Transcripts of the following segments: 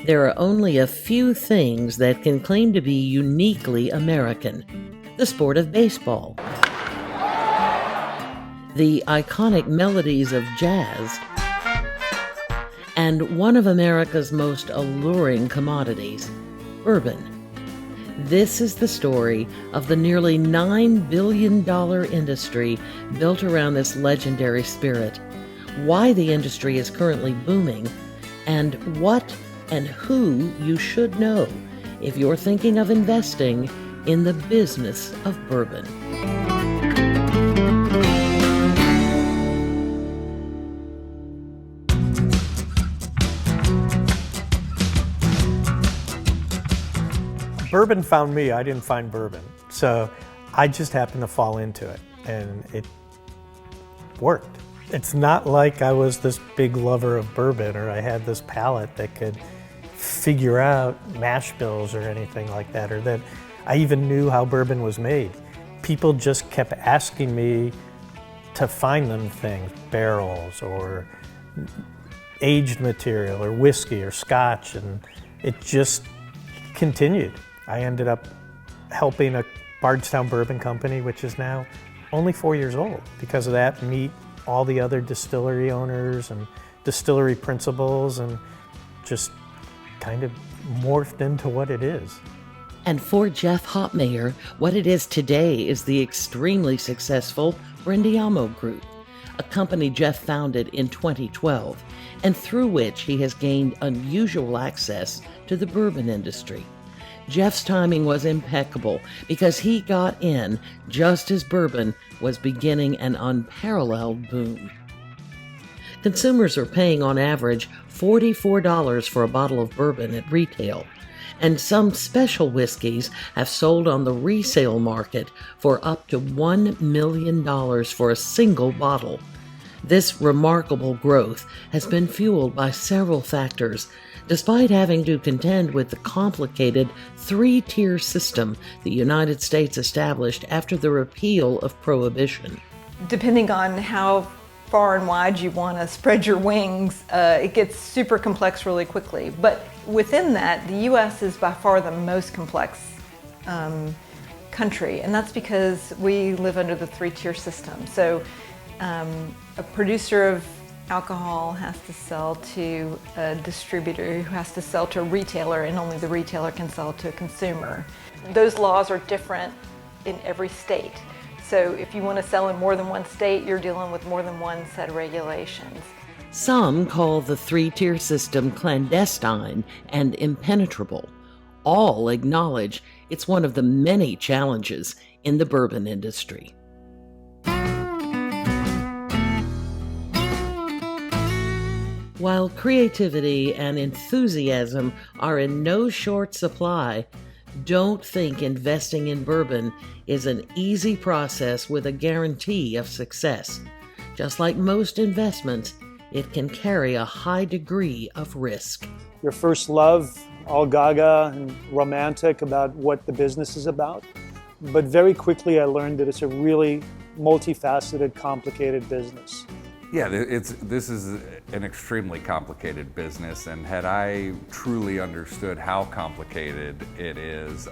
There are only a few things that can claim to be uniquely American. The sport of baseball, the iconic melodies of jazz, and one of America's most alluring commodities, bourbon. This is the story of the nearly $9 billion industry built around this legendary spirit, why the industry is currently booming, and what and who you should know if you're thinking of investing in the business of bourbon. Bourbon found me, I didn't find bourbon. So I just happened to fall into it, and it worked. It's not like I was this big lover of bourbon or I had this palate that could figure out mash bills or anything like that, or that I even knew how bourbon was made. People just kept asking me to find them things, barrels or aged material or whiskey or scotch, and it just continued. I ended up helping a Bardstown Bourbon company, which is now only 4 years old. Because of that, meet all the other distillery owners and distillery principals, and just kind of morphed into what it is. And for Jeff Hopmayer, what it is today is the extremely successful Brindiamo Group, a company Jeff founded in 2012, and through which he has gained unusual access to the bourbon industry. Jeff's timing was impeccable because he got in just as bourbon was beginning an unparalleled boom. Consumers are paying on average $44 for a bottle of bourbon at retail, and some special whiskeys have sold on the resale market for up to $1 million for a single bottle. This remarkable growth has been fueled by several factors, despite having to contend with the complicated three-tier system the United States established after the repeal of Prohibition. Depending on how far and wide you want to spread your wings, it gets super complex really quickly. But within that, the U.S. is by far the most complex country, and that's because we live under the three-tier system. So a producer of alcohol has to sell to a distributor who has to sell to a retailer, and only the retailer can sell to a consumer. Those laws are different in every state. So if you want to sell in more than one state, you're dealing with more than one set of regulations. Some call the three-tier system clandestine and impenetrable. All acknowledge it's one of the many challenges in the bourbon industry. While creativity and enthusiasm are in no short supply, don't think investing in bourbon is an easy process with a guarantee of success. Just like most investments, it can carry a high degree of risk. Your first love, all gaga and romantic about what the business is about. But very quickly I learned that it's a really multifaceted, complicated business. Yeah, this is an extremely complicated business, and had I truly understood how complicated it is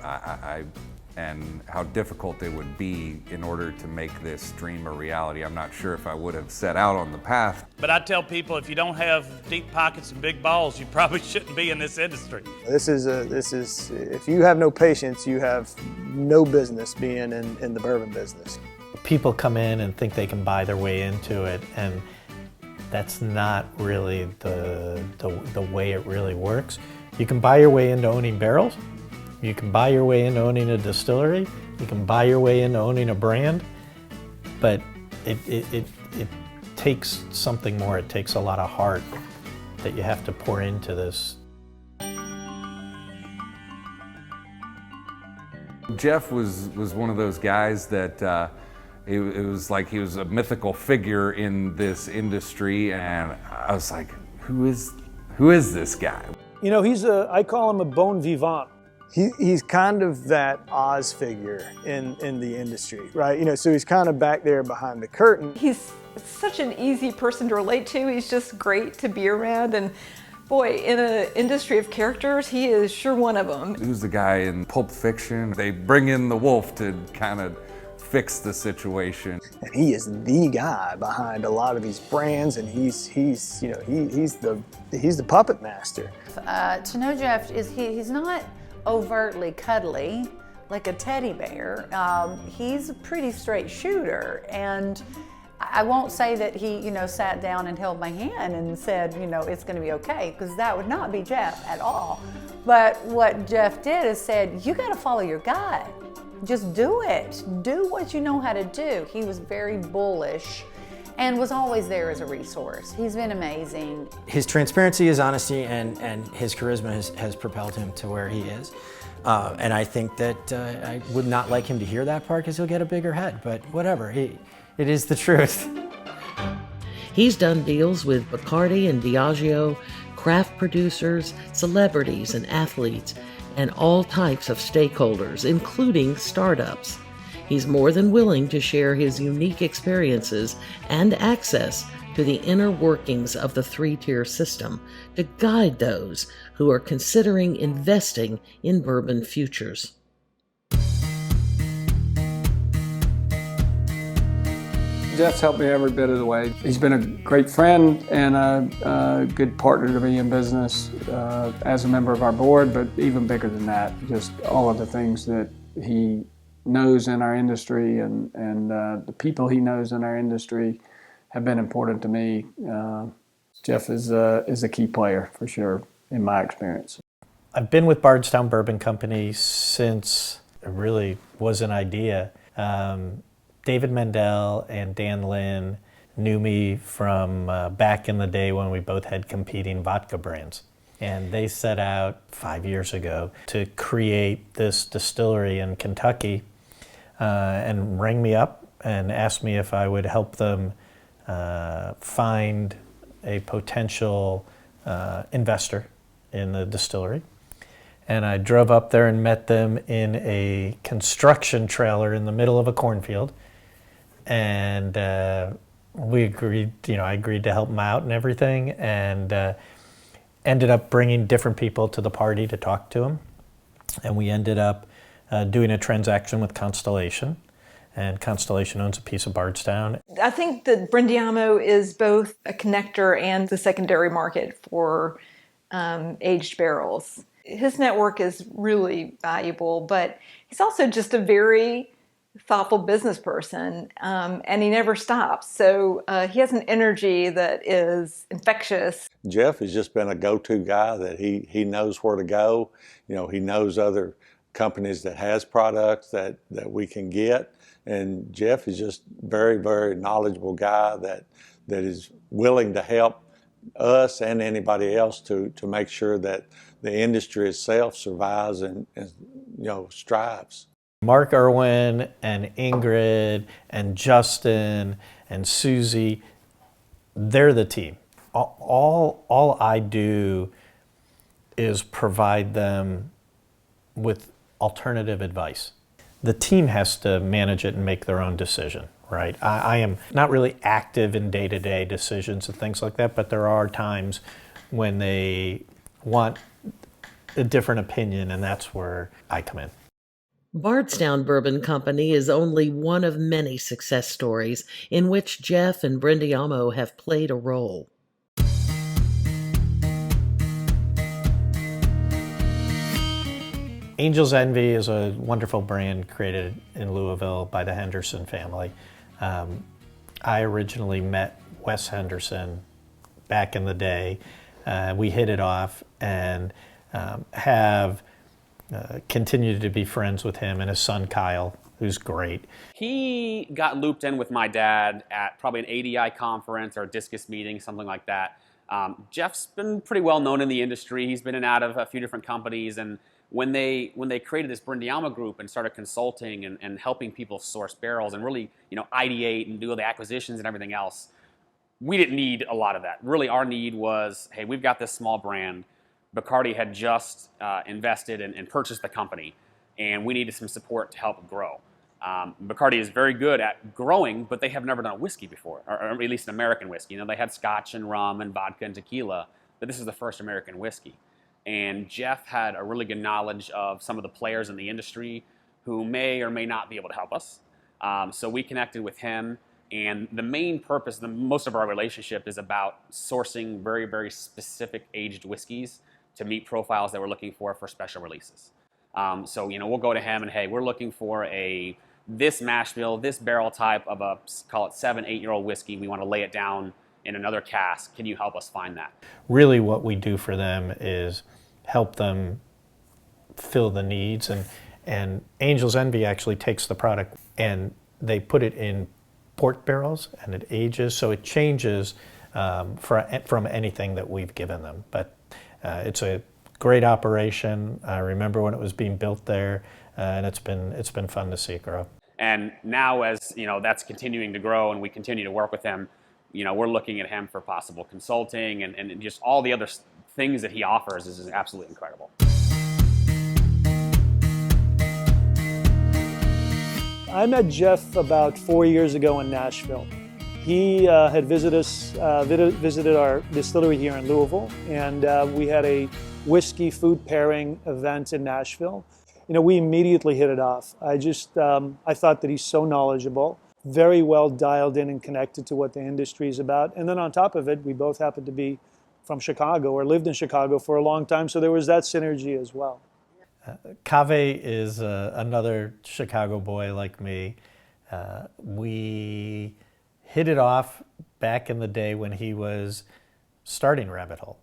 and how difficult it would be in order to make this dream a reality, I'm not sure if I would have set out on the path. But I tell people, if you don't have deep pockets and big balls, you probably shouldn't be in this industry. This is if you have no patience, you have no business being in the bourbon business. People come in and think they can buy their way into it, and that's not really the way it really works. You can buy your way into owning barrels, you can buy your way into owning a distillery, you can buy your way into owning a brand, but it takes something more. It takes a lot of heart that you have to pour into this. Jeff was one of those guys that it was like he was a mythical figure in this industry, and I was like, who is this guy? You know, I call him a bon vivant. He's kind of that Oz figure in the industry, right? You know, so he's kind of back there behind the curtain. He's such an easy person to relate to. He's just great to be around, and Boy, in an industry of characters, he is sure one of them. Who's the guy in Pulp Fiction? They bring in the wolf to kind of fix the situation. And he is the guy behind a lot of these brands, and he's the puppet master. To know Jeff is he's not overtly cuddly like a teddy bear. He's a pretty straight shooter, and I won't say that he, sat down and held my hand and said, it's going to be okay, because that would not be Jeff at all. But what Jeff did is said, you got to follow your gut. Just do it. Do what you know how to do. He was very bullish and was always there as a resource. He's been amazing. His transparency, his honesty, and his charisma has propelled him to where he is. And I think that I would not like him to hear that part, because he'll get a bigger head, but whatever. It is the truth. He's done deals with Bacardi and Diageo, craft producers, celebrities and athletes, and all types of stakeholders, including startups. He's more than willing to share his unique experiences and access to the inner workings of the three-tier system to guide those who are considering investing in bourbon futures. Jeff's helped me every bit of the way. He's been a great friend and a good partner to me in business as a member of our board, but even bigger than that, just all of the things that he knows in our industry and the people he knows in our industry have been important to me. Jeff is a key player for sure in my experience. I've been with Bardstown Bourbon Company since it really was an idea. David Mendel and Dan Lin knew me from back in the day when we both had competing vodka brands. And they set out 5 years ago to create this distillery in Kentucky and rang me up and asked me if I would help them find a potential investor in the distillery. And I drove up there and met them in a construction trailer in the middle of a cornfield. And we agreed, I agreed to help them out and everything, and ended up bringing different people to the party to talk to them. And we ended up doing a transaction with Constellation, and Constellation owns a piece of Bardstown. I think that Brindiamo is both a connector and the secondary market for aged barrels. His network is really valuable, but he's also just a very thoughtful business person, and he never stops. So he has an energy that is infectious. Jeff has just been a go-to guy that he knows where to go. He knows other companies that has products that we can get. And Jeff is just very, very knowledgeable guy that is willing to help us and anybody else to make sure that the industry itself survives and strives. Mark Irwin and Ingrid and Justin and Susie, they're the team. All I do is provide them with alternative advice. The team has to manage it and make their own decision, right? I am not really active in day-to-day decisions and things like that, but there are times when they want a different opinion, and that's where I come in. Bardstown Bourbon Company is only one of many success stories in which Jeff and Brindiamo have played a role. Angel's Envy is a wonderful brand created in Louisville by the Henderson family. I originally met Wes Henderson back in the day. We hit it off and have continued to be friends with him and his son Kyle, who's great. He got looped in with my dad at probably an ADI conference or a discus meeting, something like that. Jeff's been pretty well known in the industry. He's been in and out of a few different companies, and when they created this Brindiamo Group and started consulting and helping people source barrels and really ideate and do all the acquisitions and everything else, we didn't need a lot of that. Really, our need was, hey, we've got this small brand. Bacardi had just invested and purchased the company, and we needed some support to help it grow. Bacardi is very good at growing, but they have never done a whiskey before, or at least an American whiskey. They had scotch and rum and vodka and tequila, that this is the first American whiskey. And Jeff had a really good knowledge of some of the players in the industry who may or may not be able to help us. So we connected with him, and the main purpose, most of our relationship is about sourcing very, very specific aged whiskeys to meet profiles that we're looking for special releases. So, we'll go to him and, hey, we're looking for this mash bill, this barrel type of a, call it 7-8-year-old whiskey. We want to lay it down in another cask. Can you help us find that? Really what we do for them is help them fill the needs, and Angel's Envy actually takes the product and they put it in port barrels and it ages, so it changes from anything that we've given them. But it's a great operation. I remember when it was being built there, and it's been fun to see it grow. And now, as that's continuing to grow, and we continue to work with him, we're looking at him for possible consulting, and just all the other things that he offers is absolutely incredible. I met Jeff about 4 years ago in Nashville. He had visited our distillery here in Louisville, and we had a whiskey food pairing event in Nashville. We immediately hit it off. I thought that he's so knowledgeable, very well dialed in and connected to what the industry is about. And then on top of it, we both happened to be from Chicago or lived in Chicago for a long time, so there was that synergy as well. Pavitt is another Chicago boy like me. We hit it off back in the day when he was starting Rabbit Hole.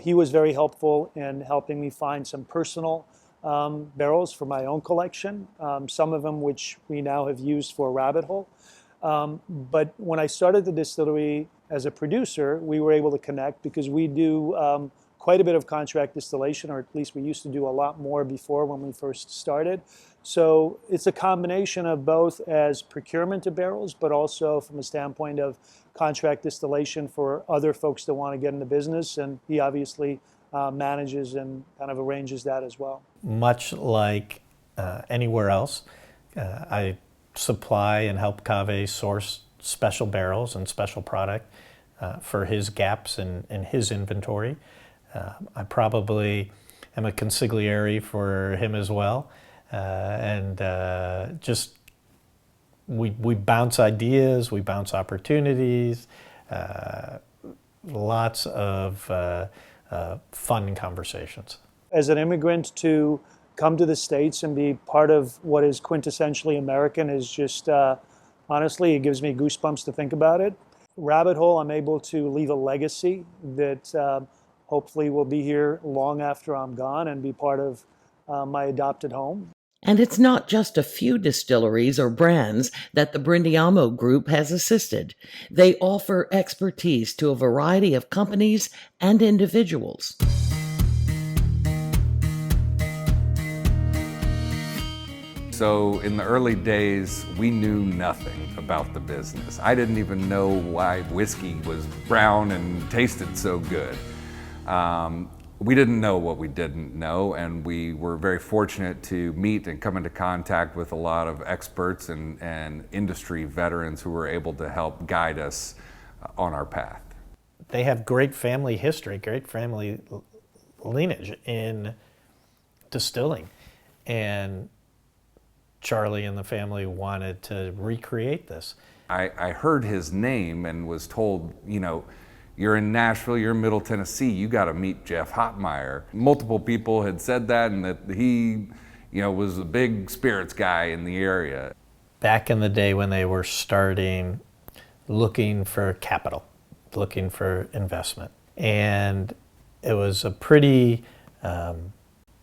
He was very helpful in helping me find some personal barrels for my own collection, some of them which we now have used for Rabbit Hole. But when I started the distillery as a producer, we were able to connect because we do quite a bit of contract distillation, or at least we used to do a lot more before when we first started. So it's a combination of both as procurement of barrels, but also from a standpoint of contract distillation for other folks that want to get in the business. And he obviously manages and kind of arranges that as well. Much like anywhere else, I supply and help Pavitt source special barrels and special product for his gaps in his inventory. I probably am a consigliere for him as well, and just we bounce ideas, we bounce opportunities, lots of fun conversations. As an immigrant, to come to the States and be part of what is quintessentially American is just, honestly, it gives me goosebumps to think about it. Rabbit Hole, I'm able to leave a legacy that hopefully will be here long after I'm gone and be part of my adopted home. And it's not just a few distilleries or brands that the Brindiamo Group has assisted. They offer expertise to a variety of companies and individuals. So in the early days, we knew nothing about the business. I didn't even know why whiskey was brown and tasted so good. We didn't know what we didn't know, and we were very fortunate to meet and come into contact with a lot of experts and industry veterans who were able to help guide us on our path. They have great family history, great family lineage in distilling, and Charlie and the family wanted to recreate this. I heard his name and was told, you're in Nashville, you're in Middle Tennessee, you got to meet Jeff Hopmayer. Multiple people had said that, and that he, was a big spirits guy in the area. Back in the day when they were starting, looking for capital, looking for investment. And it was a pretty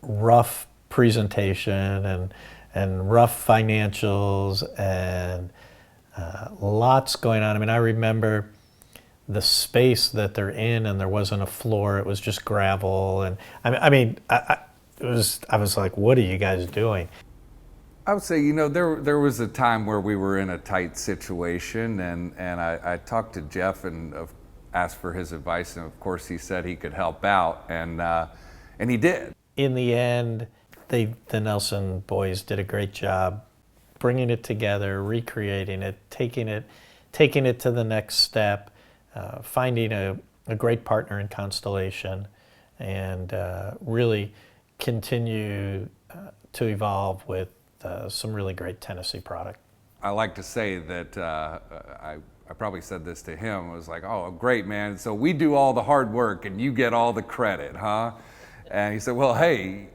rough presentation and rough financials and lots going on. I mean, I remember the space that they're in, and there wasn't a floor; it was just gravel. And I was like, "What are you guys doing?" I would say, there was a time where we were in a tight situation, and I talked to Jeff and asked for his advice, and of course he said he could help out, and he did. In the end, the Nelson boys did a great job bringing it together, recreating it, taking it to the next step. Finding a great partner in Constellation, and really continue to evolve with some really great Tennessee product. I like to say that I probably said this to him. I was like, oh, great, man. So we do all the hard work and you get all the credit, huh? And he said, well, hey,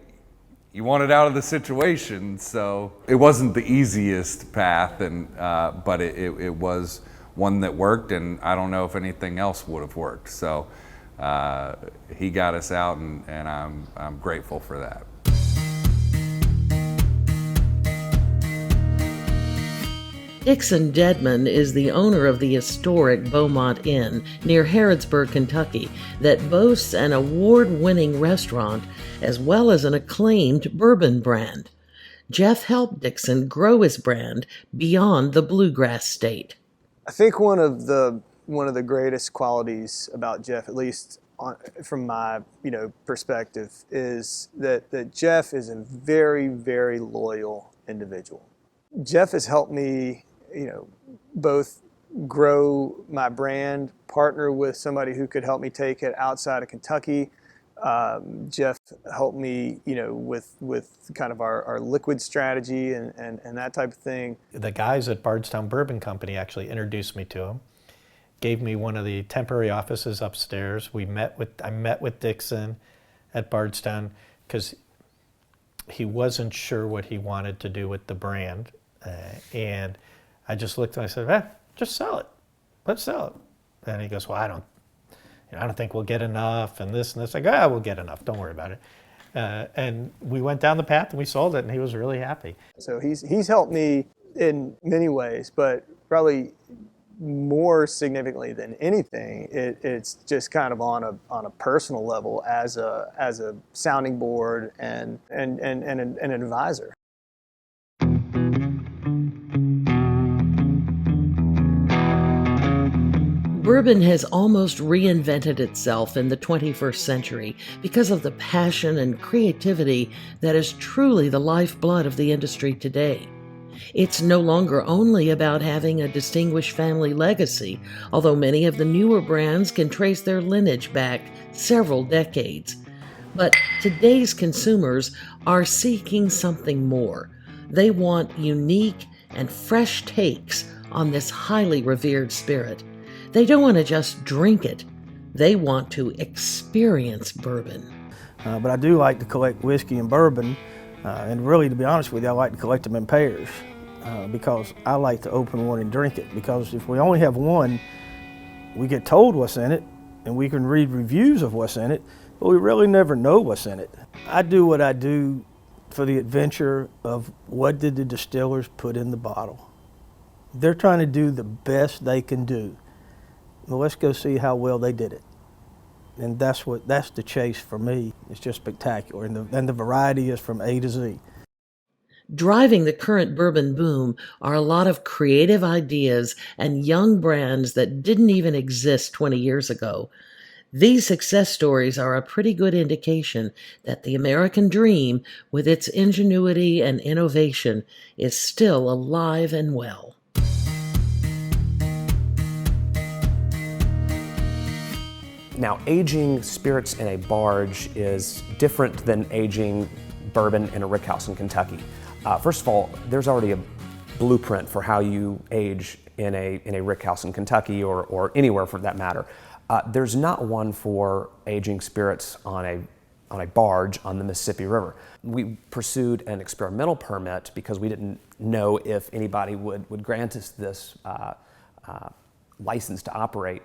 you wanted out of the situation. So it wasn't the easiest path, and but it was one that worked, and I don't know if anything else would have worked. So he got us out, and I'm grateful for that. Dixon Dedman is the owner of the historic Beaumont Inn near Harrodsburg, Kentucky, that boasts an award-winning restaurant as well as an acclaimed bourbon brand. Jeff helped Dixon grow his brand beyond the bluegrass state. I think one of the greatest qualities about Jeff, at least from my perspective, is that Jeff is a very, very loyal individual. Jeff has helped me both grow my brand, partner with somebody who could help me take it outside of Kentucky. Jeff helped me, with kind of our liquid strategy and that type of thing. The guys at Bardstown Bourbon Company actually introduced me to him, gave me one of the temporary offices upstairs. I met with Dixon at Bardstown because he wasn't sure what he wanted to do with the brand. And I just looked and I said, just sell it. Let's sell it. And he goes, well, I don't think we'll get enough and this and this. I go, we'll get enough. Don't worry about it. And we went down the path and we sold it, and he was really happy. So he's helped me in many ways, but probably more significantly than anything, it's just kind of on a personal level as a sounding board and an advisor. Bourbon has almost reinvented itself in the 21st century because of the passion and creativity that is truly the lifeblood of the industry today. It's no longer only about having a distinguished family legacy, although many of the newer brands can trace their lineage back several decades. But today's consumers are seeking something more. They want unique and fresh takes on this highly revered spirit. They don't want to just drink it. They want to experience bourbon. But I do like to collect whiskey and bourbon, and really, to be honest with you, I like to collect them in pairs because I like to open one and drink it, because if we only have one, we get told what's in it, and we can read reviews of what's in it, but we really never know what's in it. I do what I do for the adventure of what did the distillers put in the bottle. They're trying to do the best they can do. Well, let's go see how well they did it. And that's the chase for me. It's just spectacular. And the variety is from A to Z. Driving the current bourbon boom are a lot of creative ideas and young brands that didn't even exist 20 years ago. These success stories are a pretty good indication that the American dream, with its ingenuity and innovation, is still alive and well. Now, aging spirits in a barge is different than aging bourbon in a rickhouse in Kentucky. First of all, there's already a blueprint for how you age in a rickhouse in Kentucky or anywhere for that matter. There's not one for aging spirits on a barge on the Mississippi River. We pursued an experimental permit because we didn't know if anybody would grant us this license to operate.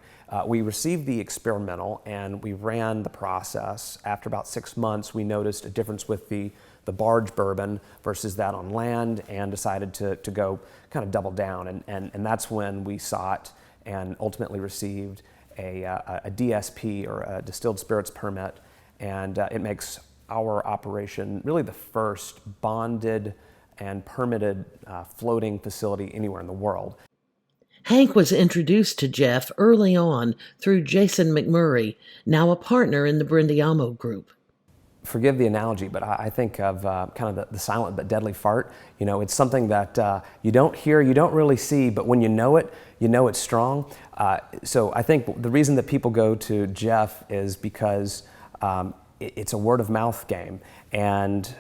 We received the experimental and we ran the process. After about 6 months, we noticed a difference with the barge bourbon versus that on land, and decided to go kind of double down. And that's when we sought and ultimately received a DSP, or a distilled spirits permit. And it makes our operation really the first bonded and permitted floating facility anywhere in the world. Hank was introduced to Jeff early on through Jason McMurray, now a partner in the Brindiamo Group. forgive the analogy, but I think of kind of the silent but deadly fart. You know, it's something that you don't hear, you don't really see, but when you know it's strong. So I think the reason that people go to Jeff is because it's a word of mouth game. And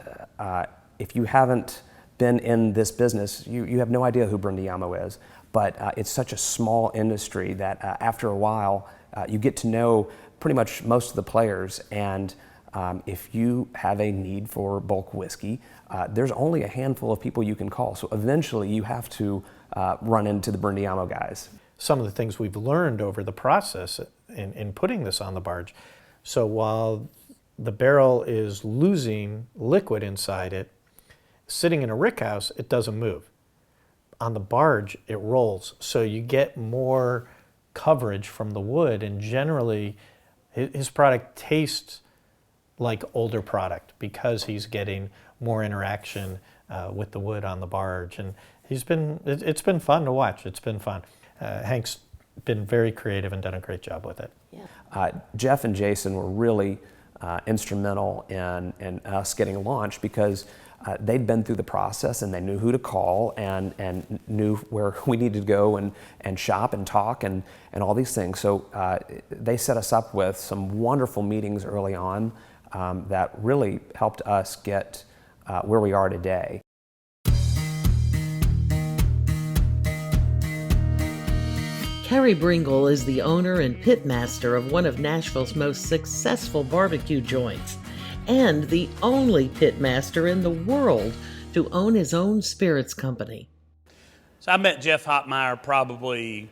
if you haven't been in this business, you have no idea who Brindiamo is. But it's such a small industry that after a while, you get to know pretty much most of the players. And if you have a need for bulk whiskey, there's only a handful of people you can call. So eventually you have to run into the Brindiamo guys. Some of the things we've learned over the process in putting this on the barge. So while the barrel is losing liquid inside it, sitting in a rickhouse, it doesn't move. On the barge, it rolls. So you get more coverage from the wood, and generally his product tastes like older product because he's getting more interaction with the wood on the barge. And it's been fun to watch. It's been fun. Hank's been very creative and done a great job with it. Yeah. Jeff and Jason were really instrumental in us getting launched because they'd been through the process and they knew who to call and knew where we needed to go and shop and talk and all these things. So they set us up with some wonderful meetings early on that really helped us get where we are today. Kerry Bringle is the owner and pitmaster of one of Nashville's most successful barbecue joints, and the only pitmaster in the world to own his own spirits company. So I met Jeff Hopmayer probably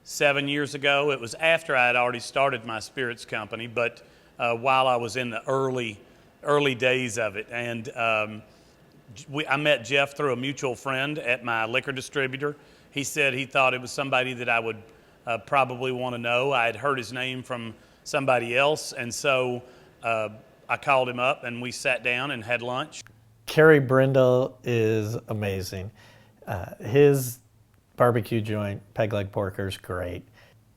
7 years ago. It was after I had already started my spirits company, but while I was in the early days of it. And I met Jeff through a mutual friend at my liquor distributor. He said he thought it was somebody that I would probably want to know. I had heard his name from somebody else, and so I called him up and we sat down and had lunch. Kerry Brindle is amazing. His barbecue joint, Peg Leg Porker, is great.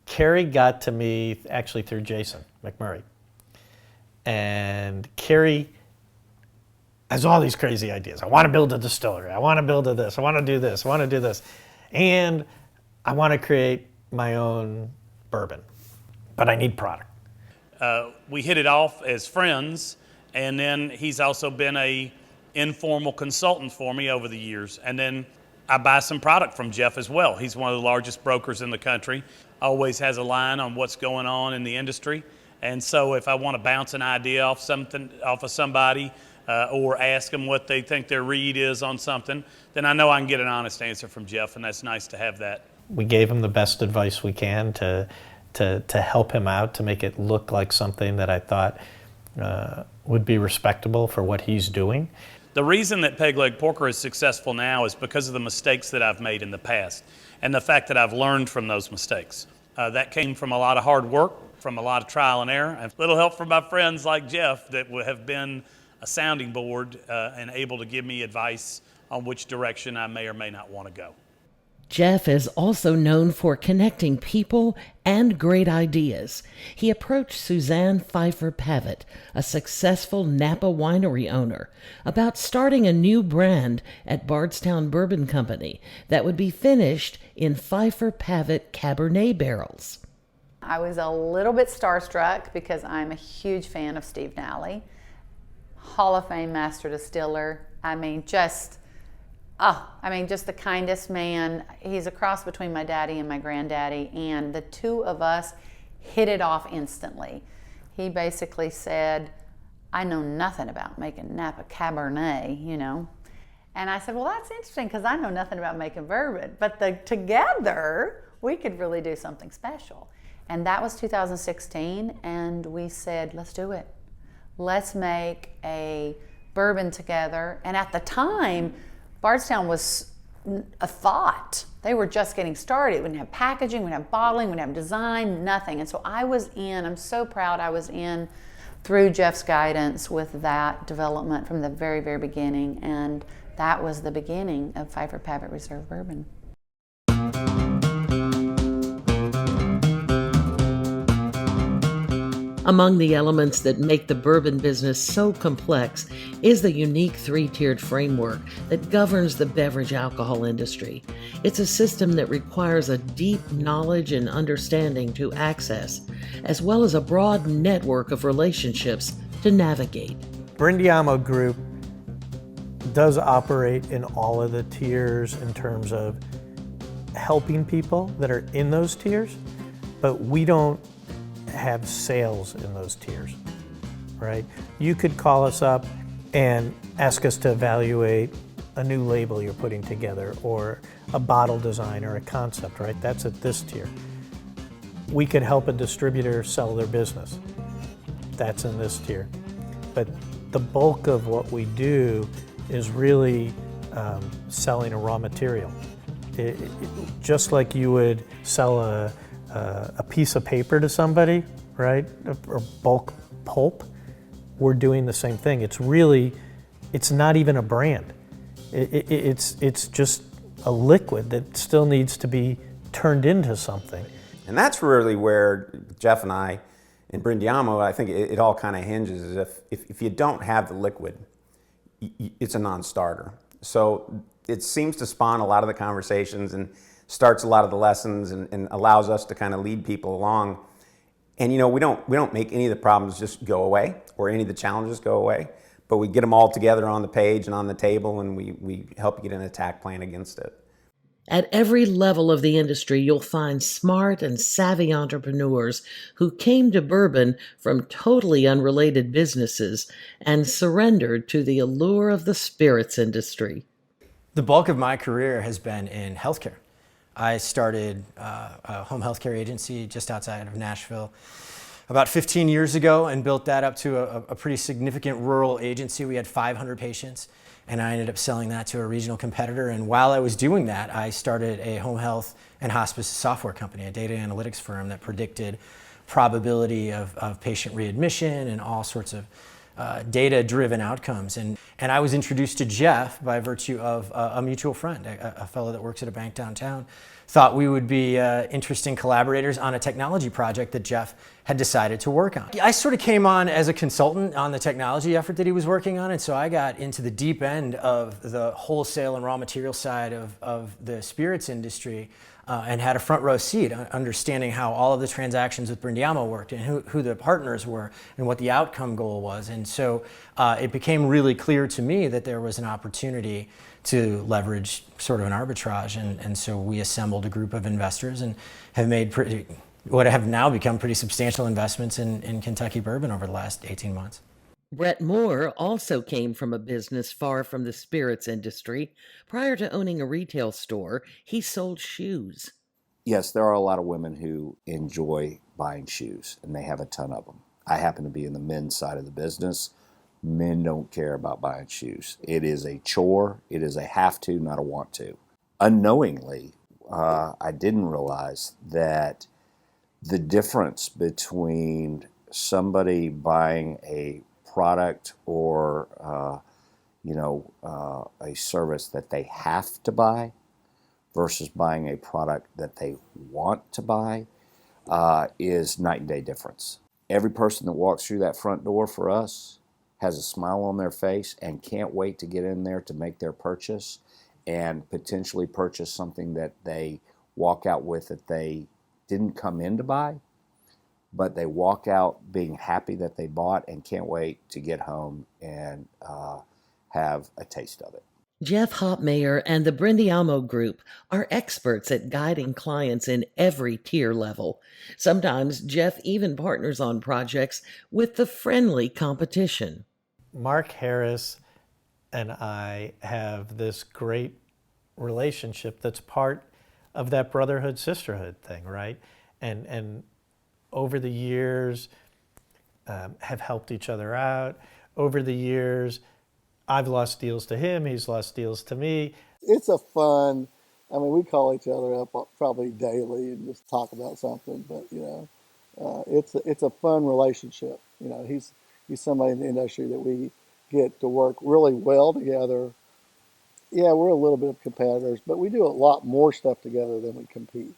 Kerry got to me actually through Jason McMurray. And Kerry has all these crazy ideas. I want to build a distillery. I want to build this. I want to do this. I want to do this. And I want to create my own bourbon. But I need product. We hit it off as friends, and then he's also been a informal consultant for me over the years. And then I buy some product from Jeff as well. He's one of the largest brokers in the country, always has a line on what's going on in the industry. And so if I want to bounce an idea off of somebody or ask them what they think their read is on something, then I know I can get an honest answer from Jeff, and that's nice to have that. We gave him the best advice we can to help him out, to make it look like something that I thought would be respectable for what he's doing. The reason that Peg Leg Porker is successful now is because of the mistakes that I've made in the past and the fact that I've learned from those mistakes. That came from a lot of hard work, from a lot of trial and error, and a little help from my friends like Jeff that have been a sounding board and able to give me advice on which direction I may or may not want to go. Jeff is also known for connecting people and great ideas. He approached Suzanne Phifer Pavitt, a successful Napa winery owner, about starting a new brand at Bardstown Bourbon Company that would be finished in Phifer Pavitt Cabernet barrels. I was a little bit starstruck because I'm a huge fan of Steve Nally, Hall of Fame master distiller. Just the kindest man. He's a cross between my daddy and my granddaddy, and the two of us hit it off instantly. He basically said, I know nothing about making Napa Cabernet, you know. And I said, well, that's interesting because I know nothing about making bourbon, but together we could really do something special. And that was 2016, and we said, let's do it. Let's make a bourbon together. And at the time, Bardstown was a thought. They were just getting started. We didn't have packaging, we didn't have bottling, we didn't have design, nothing. And so I'm so proud I was in through Jeff's guidance with that development from the very, very beginning. And that was the beginning of Phifer Pavitt Reserve Bourbon. Among the elements that make the bourbon business so complex is the unique three-tiered framework that governs the beverage alcohol industry. It's a system that requires a deep knowledge and understanding to access, as well as a broad network of relationships to navigate. Brindiamo Group does operate in all of the tiers in terms of helping people that are in those tiers, but we don't have sales in those tiers, right? You could call us up and ask us to evaluate a new label you're putting together or a bottle design or a concept, right? That's at this tier. We could help a distributor sell their business. That's in this tier. But the bulk of what we do is really selling a raw material. Just like you would sell a piece of paper to somebody, right? Or bulk pulp, we're doing the same thing. It's not even a brand. It's just a liquid that still needs to be turned into something. And that's really where Jeff and I, in Brindiamo, I think it all kind of hinges. Is if you don't have the liquid, it's a non-starter. So it seems to spawn a lot of the conversations and starts a lot of the lessons and allows us to kind of lead people along. And we don't make any of the problems just go away or any of the challenges go away, but we get them all together on the page and on the table, and we help you get an attack plan against it. At every level of the industry, you'll find smart and savvy entrepreneurs who came to bourbon from totally unrelated businesses and surrendered to the allure of the spirits industry. The bulk of my career has been in healthcare. I started a home healthcare agency just outside of Nashville about 15 years ago and built that up to a pretty significant rural agency. We had 500 patients, and I ended up selling that to a regional competitor. And while I was doing that, I started a home health and hospice software company, a data analytics firm that predicted probability of patient readmission and all sorts of data-driven outcomes. And I was introduced to Jeff by virtue of a mutual friend, a fellow that works at a bank downtown. Thought we would be interesting collaborators on a technology project that Jeff had decided to work on. I sort of came on as a consultant on the technology effort that he was working on, and so I got into the deep end of the wholesale and raw material side of the spirits industry and had a front row seat understanding how all of the transactions with Brindiamo worked and who the partners were and what the outcome goal was. And so it became really clear to me that there was an opportunity to leverage sort of an arbitrage. And so we assembled a group of investors and have made what have now become pretty substantial investments in Kentucky bourbon over the last 18 months. Brett Moore also came from a business far from the spirits industry. Prior to owning a retail store, he sold shoes. Yes, there are a lot of women who enjoy buying shoes, and they have a ton of them. I happen to be in the men's side of the business. Men don't care about buying shoes. It is a chore. It is a have to, not a want to. Unknowingly, I didn't realize that the difference between somebody buying a product or a service that they have to buy versus buying a product that they want to buy is night and day difference. Every person that walks through that front door for us has a smile on their face and can't wait to get in there to make their purchase and potentially purchase something that they walk out with that they didn't come in to buy, but they walk out being happy that they bought and can't wait to get home and have a taste of it. Jeff Hopmayer and the Brindiamo Group are experts at guiding clients in every tier level. Sometimes Jeff even partners on projects with the friendly competition. Mark Harris and I have this great relationship that's part of that brotherhood, sisterhood thing, right? And over the years have helped each other out. Over the years, I've lost deals to him, he's lost deals to me. It's a fun, we call each other up probably daily and just talk about something, but it's a fun relationship. He's somebody in the industry that we get to work really well together. Yeah, we're a little bit of competitors, but we do a lot more stuff together than we compete.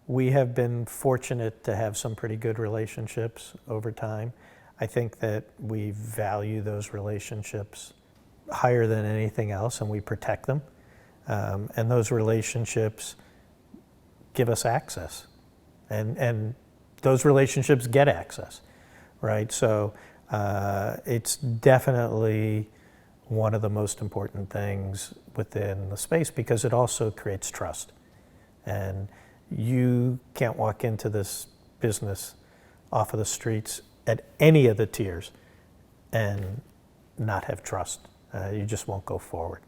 We have been fortunate to have some pretty good relationships over time. I think that we value those relationships higher than anything else, and we protect them. And those relationships give us access, and those relationships get access, right? So it's definitely one of the most important things within the space, because it also creates trust. And you can't walk into this business off of the streets at any of the tiers and not have trust. You just won't go forward.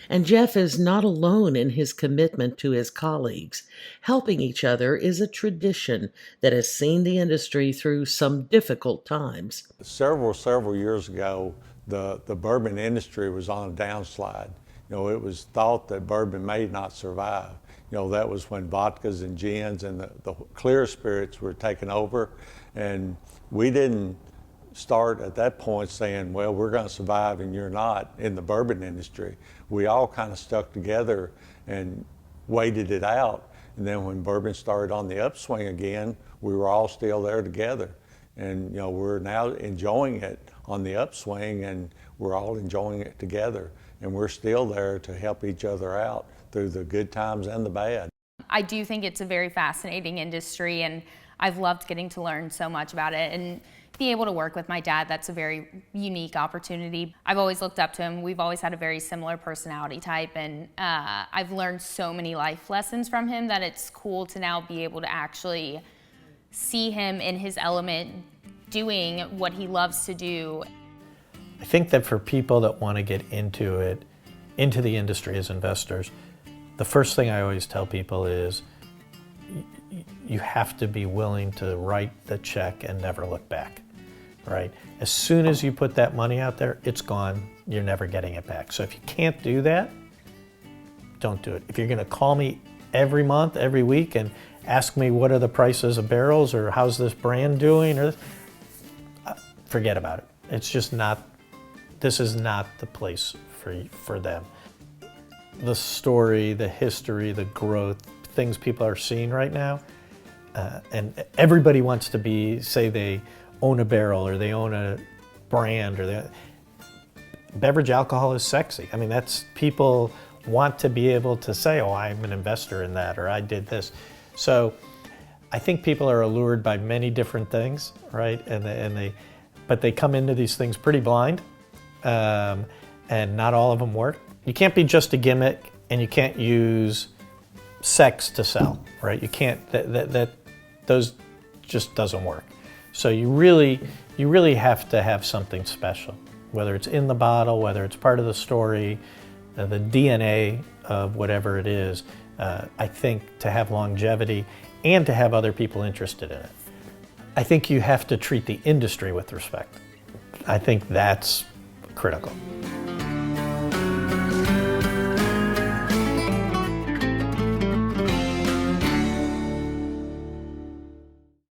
And Jeff is not alone in his commitment to his colleagues. Helping each other is a tradition that has seen the industry through some difficult times. Several years ago, the bourbon industry was on a downslide. You know, it was thought that bourbon may not survive. You know, that was when vodkas and gins and the clear spirits were taken over. And we didn't start at that point saying, well, we're going to survive and you're not in the bourbon industry. We all kind of stuck together and waited it out. And then when bourbon started on the upswing again, we were all still there together. And, you know, we're now enjoying it on the upswing, and we're all enjoying it together. And we're still there to help each other out through the good times and the bad. I do think it's a very fascinating industry, and I've loved getting to learn so much about it and be able to work with my dad. That's a very unique opportunity. I've always looked up to him. We've always had a very similar personality type, and I've learned so many life lessons from him that it's cool to now be able to actually see him in his element doing what he loves to do. I think that for people that want to get into the industry as investors, the first thing I always tell people is you have to be willing to write the check and never look back, right? As soon as you put that money out there, it's gone. You're never getting it back. So if you can't do that, don't do it. If you're going to call me every month, every week, and ask me what are the prices of barrels or how's this brand doing, or forget about it. It's just not, this is not the place for them. The story, the history, the growth, things people are seeing right now, and everybody wants to say they own a barrel or they own a brand, or beverage alcohol is sexy. I mean, people want to be able to say, oh, I'm an investor in that, or I did this. So I think people are allured by many different things, right? But they come into these things pretty blind, and not all of them work. You can't be just a gimmick, and you can't use sex to sell, right? You can't, those just doesn't work. So you really have to have something special, whether it's in the bottle, whether it's part of the story, the DNA of whatever it is. I think to have longevity and to have other people interested in it. I think you have to treat the industry with respect. I think that's critical.